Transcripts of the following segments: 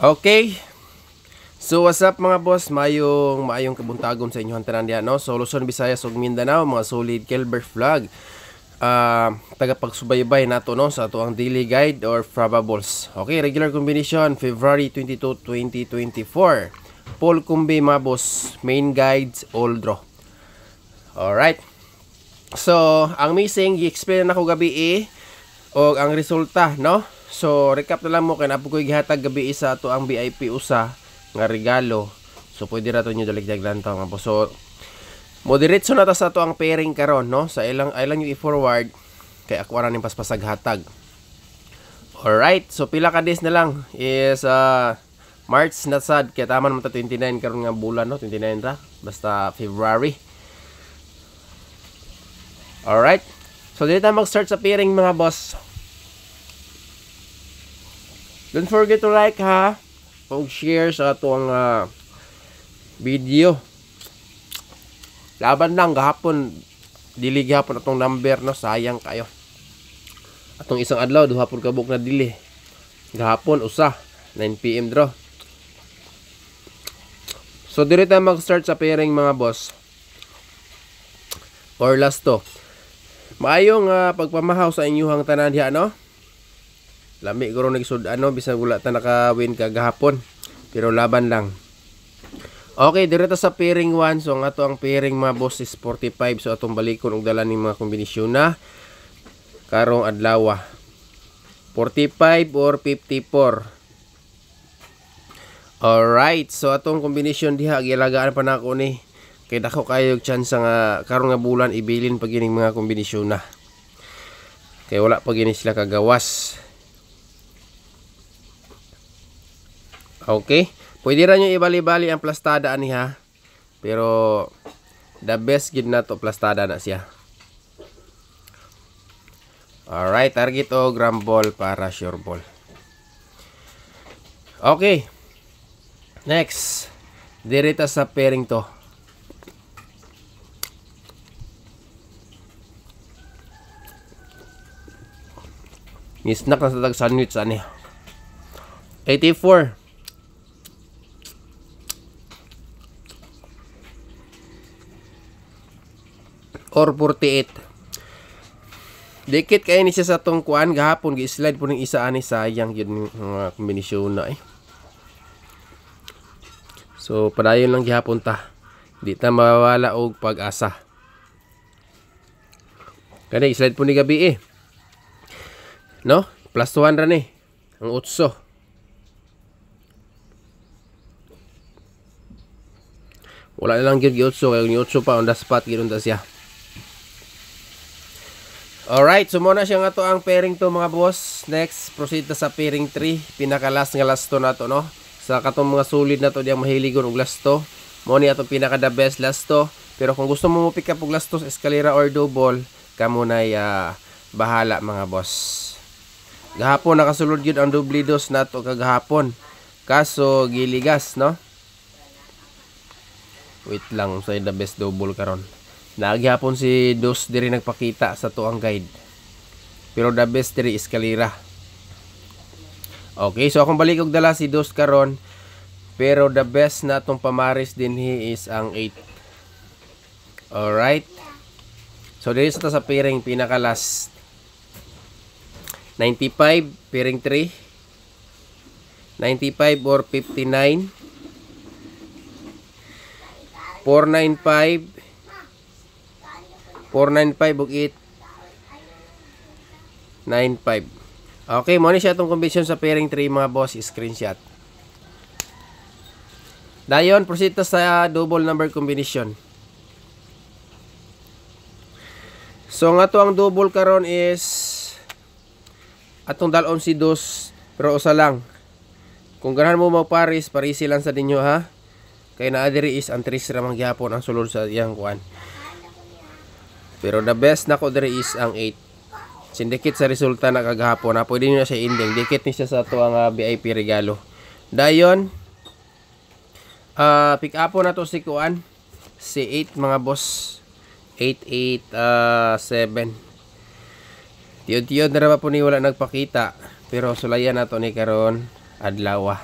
Okay. So what's up mga boss? Maayong kabuntagom sa inyong tanan diha, no? So Luzon, Visayas ug Mindanao, mga solid Kelber vlog. Tagapagsubaybay nato, no, sa ato ang daily guide or probables. Okay, regular combination February 22, 2024. Full kumbi mga boss, main guides, all draw. Alright. So, ang missing gi-explain na ko gabi o ang resulta, no? So, recap na lang mo kay napo ko gihatag gabi sa ato ang VIP usa nga regalo. So, pwede ra to nyo daligdag lang to mga boss. So, moderate na ta sa ato ang pairing karon, no? Sa ilang yung i-forward kay ako ra ning paspasag hatag. Alright, so pila ka days na lang is March na sad kay taman man ta 29 karon nga bulan, no? 29 ra basta February. Alright. So dito tayo mag-start sa pairing mga boss. Don't forget to like ha. Pag-share sa atong video. Laban lang gahapon, dili gihapon atong number, no, sayang kayo. Atong isang adlaw duha pud kabuk na dili. Gahapon usa 9 PM draw. So dito tayo mag-start sa pairing mga boss. Or last to. Maayong pagpamahaw sa inyong tanan diha, no? Lami ko ron nagsud bisag wala ta naka-win kagahapon. Pero laban lang. Okay, direto sa pairing 1. So ang ato ang pairing mga boss is 45. So atong balikon og dala ning mga kombinasyon na karong adlaw. 45 or 54. Alright, so atong kombinasyon diha gilagaan pa nako ni kay dako kayo chance nga karong nga bulan ibilin pag ining mga kombinasyon na. Kay wala pa gini sila kagawas. Okay, pwede ra nyo ibali-bali ang plastada ani ha. Pero the best gid na to plastada na siya. Alright, target o gram ball para sure ball. Okay. Next, direta sa pairing to. Nisnak na sa tag sandwich ani. 84. Or 48. Dikit kayo ni siya sa tong kuan gahapon gi-slide po ng isa ani, sayang yun mga kombinasyon na So padayon lang gihapon ta. Di ta mawawala og pag-asa. Kani slide po ni gabi no? Plus 1 ra ni ang 8. Wala na lang gyud gi 8 kay ni 8 pa on the spot gyud ta siya. Alright, so muna siya nga to ang pairing to mga boss. Next, proceed na sa pairing 3. Pinaka-last nga last to na to, no? Sa katong mga solid na to, diyang mahiligon og last to. Muna ato pinaka-the best last to. Pero kung gusto mo pick up og last to sa eskalera or double, kamo na bahala mga boss. Gahapon nakasulod yun ang double dos na to kagahapon. Kaso, giligas, no? Wait lang, sa the best double karon. Naghapon si Dos diri nagpakita sa tuang guide. Pero the best diri eskalera. Okay, so akong balik og dala si Dos karon. Pero the best na tong pamaris din is ang 8. Alright. So diri sa pairing pinaka last. 95 pairing 3. 95 or 59. 495 495 ug 895. Okay, mo ni siya itong combination sa pairing 3 mga boss, screenshot. Dayon, proceed ta sa double number combination. So nga to ang double karon is atong dalon si Dos, pero usa lang. Kung ganahan mo magparis, parisi lang sa dinyo ha. Kay naa diri is ang 3 ra man gyapon ang sulod sa iyang kuan. Pero the best nako diri is ang 8. Sindikit sa resulta na kagahapon na pwede nyo na siya ending. Dikit ni siya sa tuwang VIP regalo. Dayon, pick up na to si kuan. Si 8 mga boss. 887. Tiyod-tiyod na naman po ni wala nagpakita. Pero sulayan na to ni karon adlaw.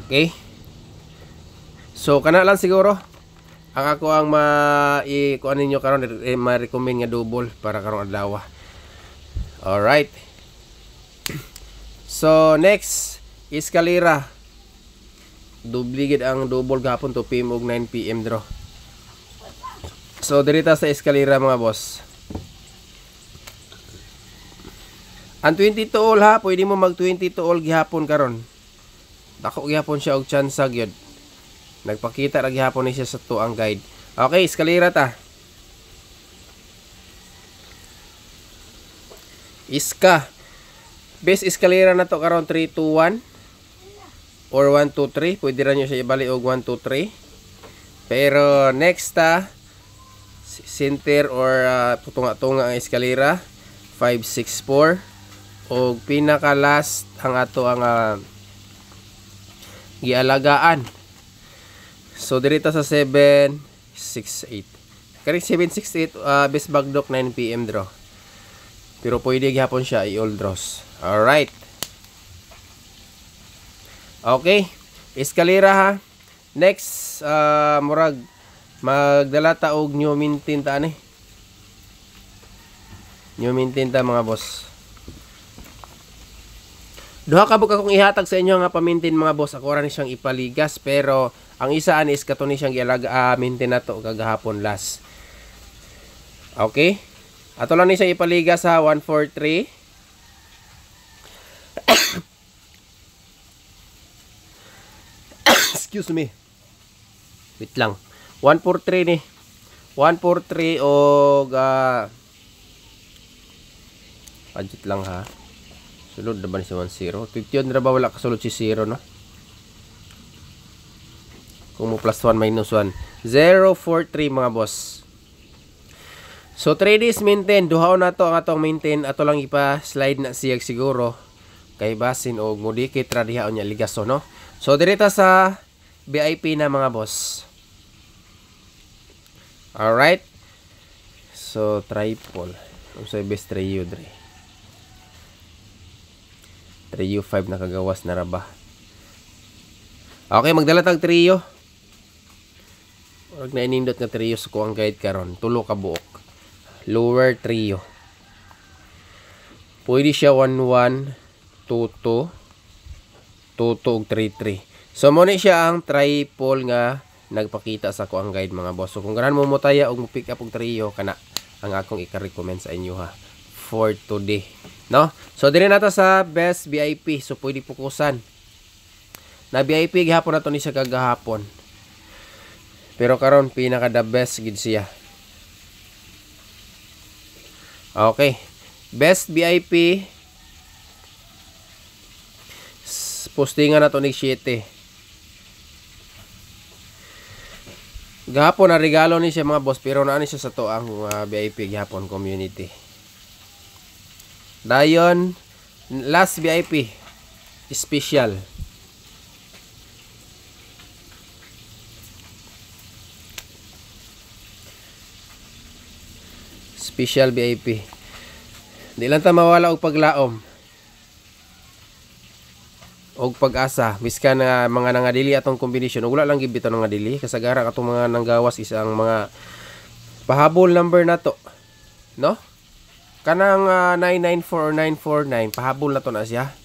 Okay. So kana lang siguro ang ako ang kuan ninyo karon ma-recommend nga double para karong adlaw. Alright. So next, eskalera. Dubligid ang double gapon 2 PM ug 9 PM draw. So dirita sa eskalera mga boss. Ang 22 all ha, pwede mo mag 22 all gihapon karon. Dako gihapon siya og chance gyud. Nagpakita ra gihapon ni siya sa to ang guide. Okay, eskalera ta. Iska. Base eskalera na to karon 3 2 1 or 1 2 3. Pwede ra nyo siya ibalik og 1 2 3. Pero next center or tunga-tunga ang eskalera 5 6 4 og pinaka last ang ato ang gialagaan. So dirita sa 7 6 8. Kani 7 6 8 best bagdok 9 PM draw. Pero pwede gihapon siya i-all draws. Alright. Okay. Eskalera ha. Next, murag magdala ta og new mintin ta ani. New mintin ta mga boss. Duha ka bug akong ihatag sa inyo nga pamintin mga boss. Ako ra ni siyang ipaligas pero ang isa ani is kato ni siyang gialaga mintin nato kagahapon last. Okay? Ato lang ni siyang ipaligas sa 143. Excuse me. Wait lang. 143 ni. 143 og adjust lang ha. Sulod na ba ni si 10? 50 na ba wala kasulod si 0 no? Kung mo plus 1 minus 1. 043 mga boss. So 3 days maintain. Duhaw na to ang atong maintain. Ato lang ipa-slide na siyag siguro. Kay basin o mudikit radihaon niya ligaso no? So direta sa VIP na mga boss. Alright. So triple. Kung sa best trio dre. Trio 5 nakagawas na raba. Okay, magdala tag trio. Huwag na inindot nga trio sa kuang guide karon. Tulo ka buok. Lower trio. Pwede siya 1-1, 2-2, 2-2 ug 3-3. So mo ni siya ang triple nga nagpakita sa kuang guide mga boss. So kung ganahan mo mutaya og pick up og trio kana ang akong ika-recommend sa inyo ha for today, no? So dire nato sa best VIP. So pwede pukusan. Na VIP gihapon nato ni siya kagahapon. Pero karon pinaka the best gid siya. Okay. Best VIP. Postingan nato ni 7. Gahapon na regalo ni siya mga boss pero naani siya sa to ang VIP gihapon community. Dayon last VIP special. Special VIP. Di lang ta mawala og paglaom. Og pag-asa. Miskan na mga nangadili atong kombinasyon. Wala lang gibito nangadili. Kasagaran atong mga nanggawas isang mga pahabol number na to. No? Kanang 994 or 949. Pahabol na to na siya.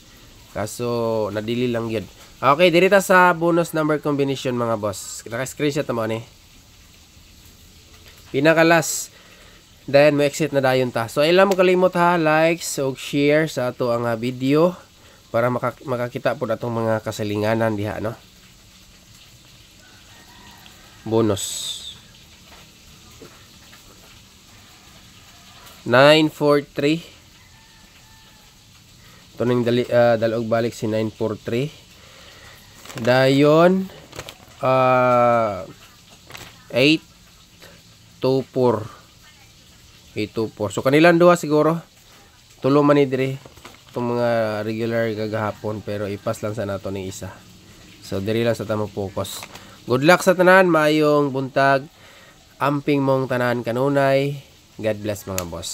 Kaso nadili lang yun. Okay, dirita sa bonus number combination mga boss. Naka-screenshot mo ni. Pinaka-last. Then, may exit na dayon ta. So, ilang mo kalimot ha, likes o share sa ato ang video para makakita po na itong mga kasalinganan diha, no? Bonus. 943. Ito nang dalog balik si 943. Dayon, 824. 824. So kanilang duha siguro. Tulo man ni dire itong mga regular gagahapon pero ipas lang sa nato ni isa. So diri lang sa tamo focus. Good luck sa tanan, maayong buntag. Amping mong tanan kanunay. God bless mga boss.